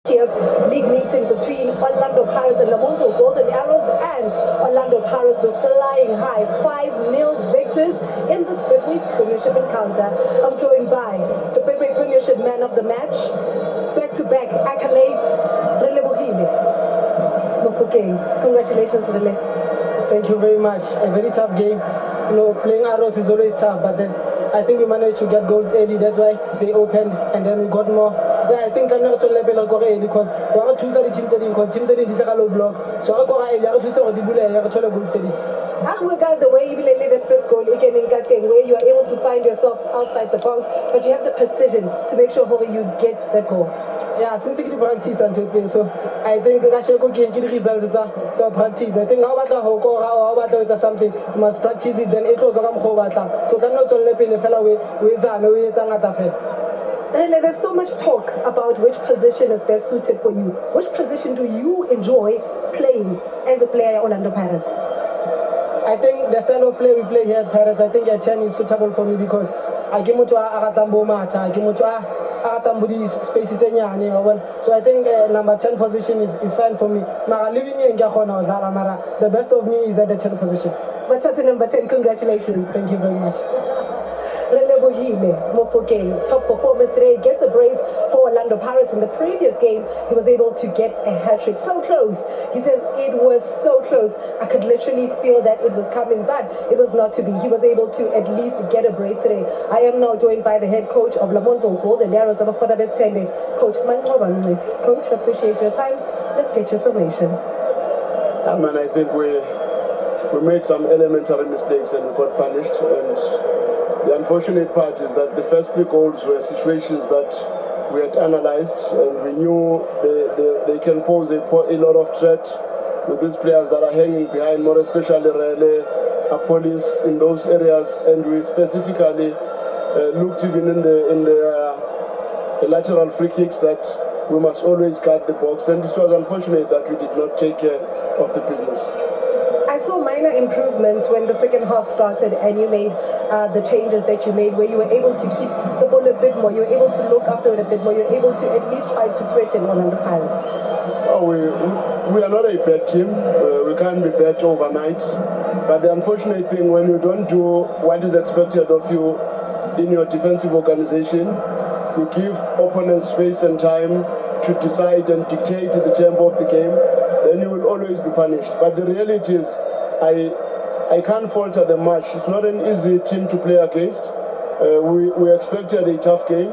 League meeting between Orlando Pirates and Namungo Golden Arrows, and Orlando Pirates were flying high, 5-0 victors in this Betway Premiership encounter. I'm joined by the Betway Premiership man of the match, back-to-back accolades, Relebohile, Mofokeng. Congratulations, Rele. Thank you very much. A very tough game. You know, playing arrows is always tough, but then I think we managed to get goals early. That's why they opened, and then we got more. Yeah, I think I'm not to level or early because we are choose the team to low block. So I go early. I choose the bullet. I choose the goal. I regard the way you believe that first goal again in Gateng, where you are able to find yourself outside the box, but you have the precision to make sure you get that goal. Yeah, since you practice and so I think I should go get the results to practice. I think how about how about something you must practice it, then it goes on so I'm not only playing a fellow There's so much talk about which position is best suited for you. Which position do you enjoy playing as a player at Orlando Pirates? I think the style of play we play here at Pirates, I think at 10 is suitable for me because I give to Aratambo Mata, I give to Aratambudi spaces. So I think number 10 position is fine for me. Living in Gahona, the best of me is at the 10 position. But at number 10, congratulations. Thank you very much. Relebohile, Mofokeng, top performance today, gets a brace for Orlando Pirates. In the previous game, he was able to get a hat-trick. So close. He says it was so close. I could literally feel that it was coming, but it was not to be. He was able to at least get a brace today. I am now joined by the head coach of Namungo Golden Arrows of Fodabes Tende, Coach Manqoba. Coach, appreciate your time. Let's get your summation. Man, I think we made some elementary mistakes and we got punished. And the unfortunate part is that the first 3 goals were situations that we had analyzed and we knew they can pose a lot of threat with these players that are hanging behind, more especially Rele, Apolis in those areas. And we specifically looked even in the lateral free kicks that we must always guard the box. And this was unfortunate that we did not take care of the business. I saw minor improvements when the second half started and you made the changes that you made, where you were able to keep the ball a bit more, you were able to look after it a bit more, you were able to at least try to threaten Orlando Pirates. Oh, we are not a bad team. We can't be bad overnight. But the unfortunate thing, when you don't do what is expected of you in your defensive organization, you give opponents space and time to decide and dictate the tempo of the game, then you will always be punished. But the reality is, I can't falter them much. It's not an easy team to play against. We expected a tough game,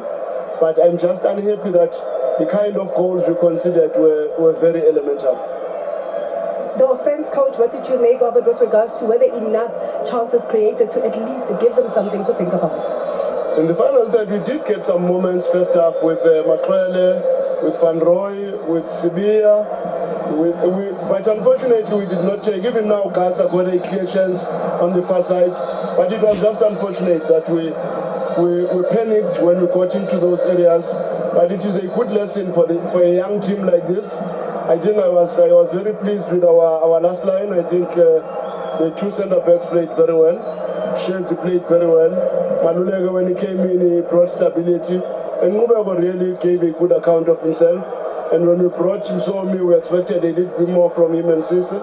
but I'm just unhappy that the kind of goals we considered were very elemental. The offense, coach, what did you make of it with regards to whether enough chances created to at least give them something to think about? In the final third, we did get some moments first half with Makwele, with Van Roy, with Sibia. But unfortunately, we did not take. Even now, Gaza got a clear chance on the far side. But it was just unfortunate that we panicked when we got into those areas. But it is a good lesson for a young team like this. I think I was very pleased with our last line. I think the 2 centre backs played very well. Chelsea played very well. Maluleke, when he came in, he brought stability. And Ngubeko really gave a good account of himself. And when we brought him, we expected a little bit more from him and Sisse.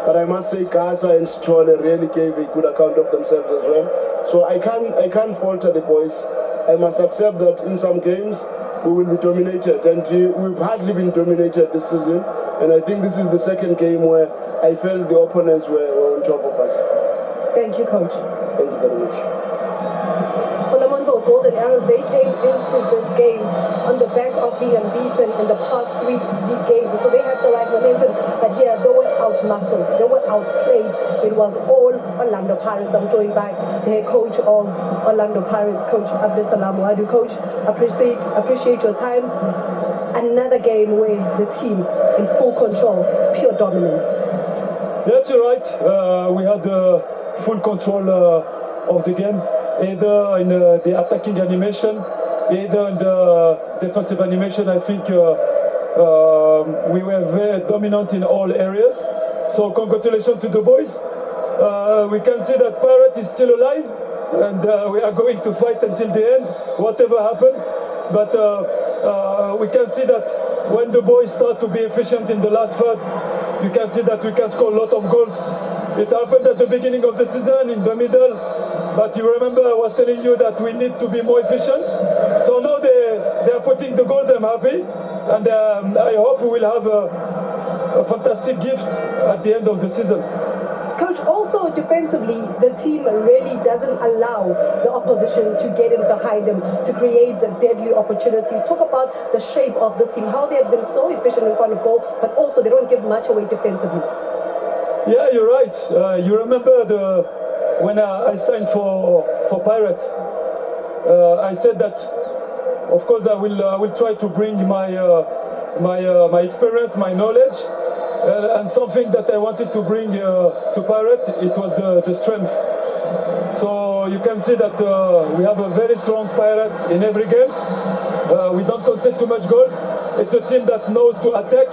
But I must say, Gaza and Stole really gave a good account of themselves as well. So I can't falter the boys. I must accept that in some games we will be dominated, and we've hardly been dominated this season. And I think this is the second game where I felt the opponents were on top of us. Thank you, coach. Thank you very much. For Namungo Golden Arrows, they came into this game on the back of being unbeaten in the past 3 league games. So they had the right momentum, but here they were outmuscled, they were outplayed. It was all Orlando Pirates. I'm joined by the head coach of Orlando Pirates, Coach Abdesalam Wadu. Coach, appreciate your time. Another game where the team in full control, pure dominance. Yes, you're right. We had full control of the game, either in the attacking animation, either in the defensive animation. I think we were very dominant in all areas. So congratulations to the boys. We can see that Pirate is still alive, and we are going to fight until the end, whatever happened. But we can see that when the boys start to be efficient in the last third, you can see that we can score a lot of goals. It happened at the beginning of the season, in the middle, but you remember I was telling you that we need to be more efficient. So now they are putting the goals, I'm happy, and I hope we will have a fantastic gift at the end of the season. Coach, also defensively, the team really doesn't allow the opposition to get in behind them, to create deadly opportunities. Talk about the shape of the team, how they have been so efficient in front of goal, but also they don't give much away defensively. Yeah, you're right. You remember when I signed for Pirate, I said that, of course, I will try to bring my experience, my knowledge, and something that I wanted to bring to Pirate, it was the strength. So you can see that we have a very strong Pirate in every game. We don't concede too much goals. It's a team that knows to attack,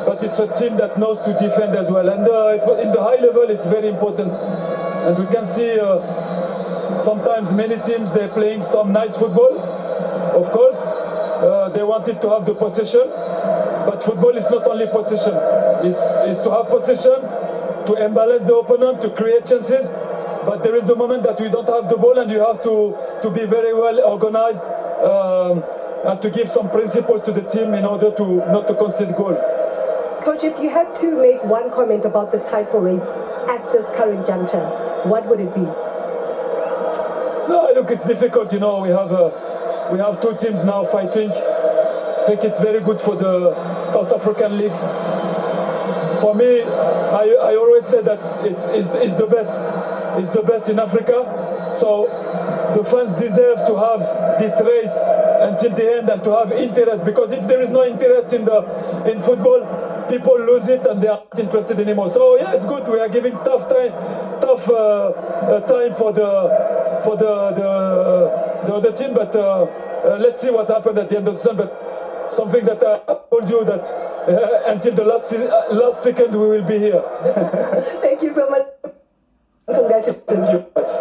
but it's a team that knows to defend as well. And in the high level, it's very important. And we can see sometimes many teams, they're playing some nice football. Of course, they wanted to have the possession. But football is not only possession. It's to have possession, to imbalance the opponent, to create chances. But there is the moment that we don't have the ball, and you have to be very well organized and to give some principles to the team in order to not to concede goal. Coach, if you had to make one comment about the title race at this current juncture, what would it be? No, look, it's difficult. You know, we have two teams now fighting. I think it's very good for the South African League. For me, I always say that it's the best. It's the best in Africa. So the fans deserve to have this race until the end and to have interest. Because if there is no interest in football, people lose it and they are not interested anymore. So yeah, it's good. We are giving tough time for the other team. But let's see what happened at the end of the season. But something that I told you that until the last second we will be here. Thank you so much. Congratulations. Thank you very much.